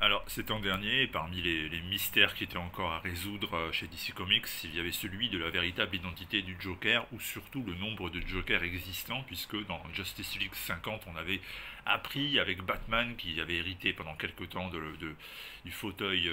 Alors, cet an dernier, parmi les mystères qui étaient encore à résoudre chez DC Comics, il y avait celui de la véritable identité du Joker, ou surtout le nombre de Jokers existants, puisque dans Justice League 50, on avait appris avec Batman, qui avait hérité pendant quelque temps du fauteuil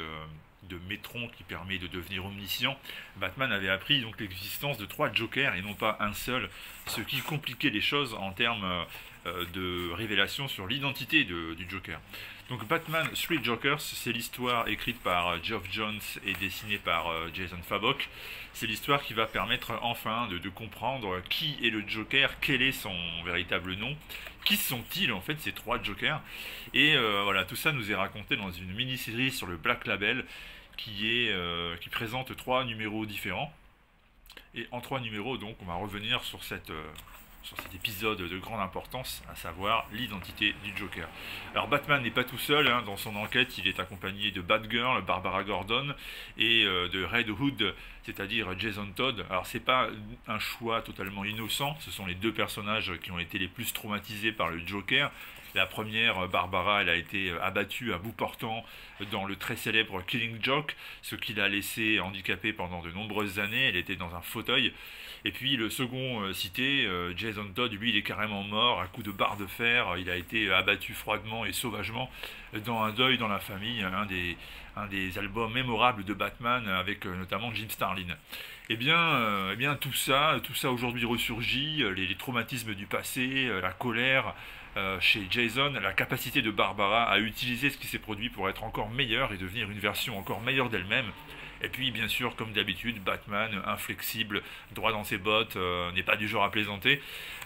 de Métron qui permet de devenir omniscient, Batman avait appris donc l'existence de 3 Jokers et non pas un seul, ce qui compliquait les choses en termes de révélation sur l'identité du Joker. Donc Batman Three Jokers, c'est l'histoire écrite par Geoff Johns et dessinée par Jason Fabok. C'est l'histoire qui va permettre enfin de comprendre qui est le Joker, quel est son véritable nom, qui sont-ils en fait ces 3 Jokers. Et voilà, tout ça nous est raconté dans une mini-série sur le Black Label qui présente 3 numéros différents. Et en 3 numéros, donc, on va revenir sur cet épisode de grande importance, à savoir l'identité du Joker. Alors Batman n'est pas tout seul, hein, dans son enquête il est accompagné de Batgirl, Barbara Gordon, et de Red Hood, c'est-à-dire Jason Todd. Alors c'est pas un choix totalement innocent, ce sont les 2 personnages qui ont été les plus traumatisés par le Joker. La première, Barbara, elle a été abattue à bout portant dans le très célèbre Killing Joke, ce qui l'a laissée handicapée pendant de nombreuses années. Elle était dans un fauteuil. Et puis le second cité, Jason Todd, lui, il est carrément mort à coups de barre de fer. Il a été abattu froidement et sauvagement dans un deuil dans la famille, un des albums mémorables de Batman avec notamment Jim Starlin. Eh bien tout ça aujourd'hui ressurgit, les traumatismes du passé, la colère, chez Jason, la capacité de Barbara à utiliser ce qui s'est produit pour être encore meilleure et devenir une version encore meilleure d'elle-même. Et puis, bien sûr, comme d'habitude, Batman, inflexible, droit dans ses bottes, n'est pas du genre à plaisanter.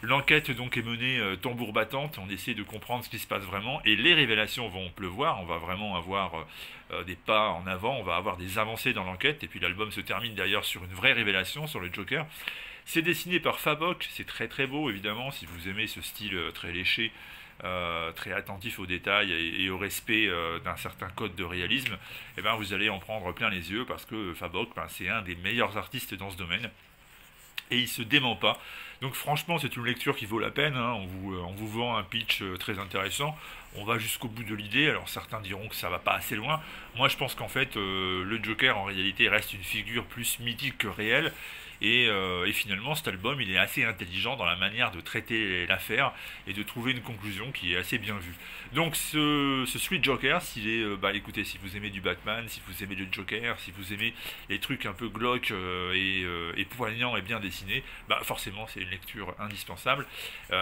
L'enquête donc est menée tambour battante, on essaie de comprendre ce qui se passe vraiment, et les révélations vont pleuvoir, on va vraiment avoir des pas en avant, on va avoir des avancées dans l'enquête, et puis l'album se termine d'ailleurs sur une vraie révélation sur le Joker. C'est dessiné par Fabok, c'est très très beau évidemment, si vous aimez ce style très léché, très attentif aux détails et au respect d'un certain code de réalisme, et ben vous allez en prendre plein les yeux parce que Fabok, ben, c'est un des meilleurs artistes dans ce domaine. Et il se dément pas. Donc franchement, c'est une lecture qui vaut la peine, hein. On vous vend un pitch très intéressant. On va jusqu'au bout de l'idée. Alors certains diront que ça va pas assez loin. Moi, je pense qu'en fait, le Joker, en réalité, reste une figure plus mythique que réelle. Et finalement, cet album, il est assez intelligent dans la manière de traiter l'affaire et de trouver une conclusion qui est assez bien vue. Donc, ce Sweet Joker, s'il est, bah écoutez, si vous aimez du Batman, si vous aimez le Joker, si vous aimez les trucs un peu glauques et poignants et bien dessinés, bah forcément, c'est une lecture indispensable.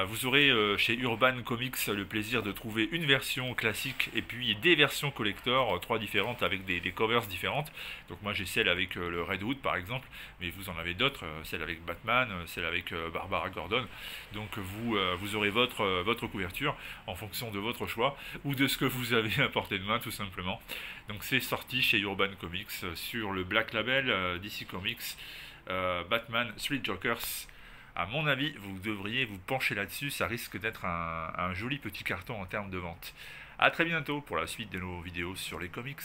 Vous aurez chez Urban Comics le plaisir de trouver une version classique et puis des versions collector, 3 différentes avec des covers différentes. Donc moi j'ai celle avec le Red Hood par exemple, mais vous en avez d'autres, celle avec Batman, celle avec Barbara Gordon. Donc vous aurez votre couverture en fonction de votre choix ou de ce que vous avez à portée de main tout simplement. Donc c'est sorti chez Urban Comics sur le Black Label DC Comics, Batman Three Jokers. À mon avis, vous devriez vous pencher là-dessus, ça risque d'être un joli petit carton en termes de vente. A très bientôt pour la suite de nos vidéos sur les comics.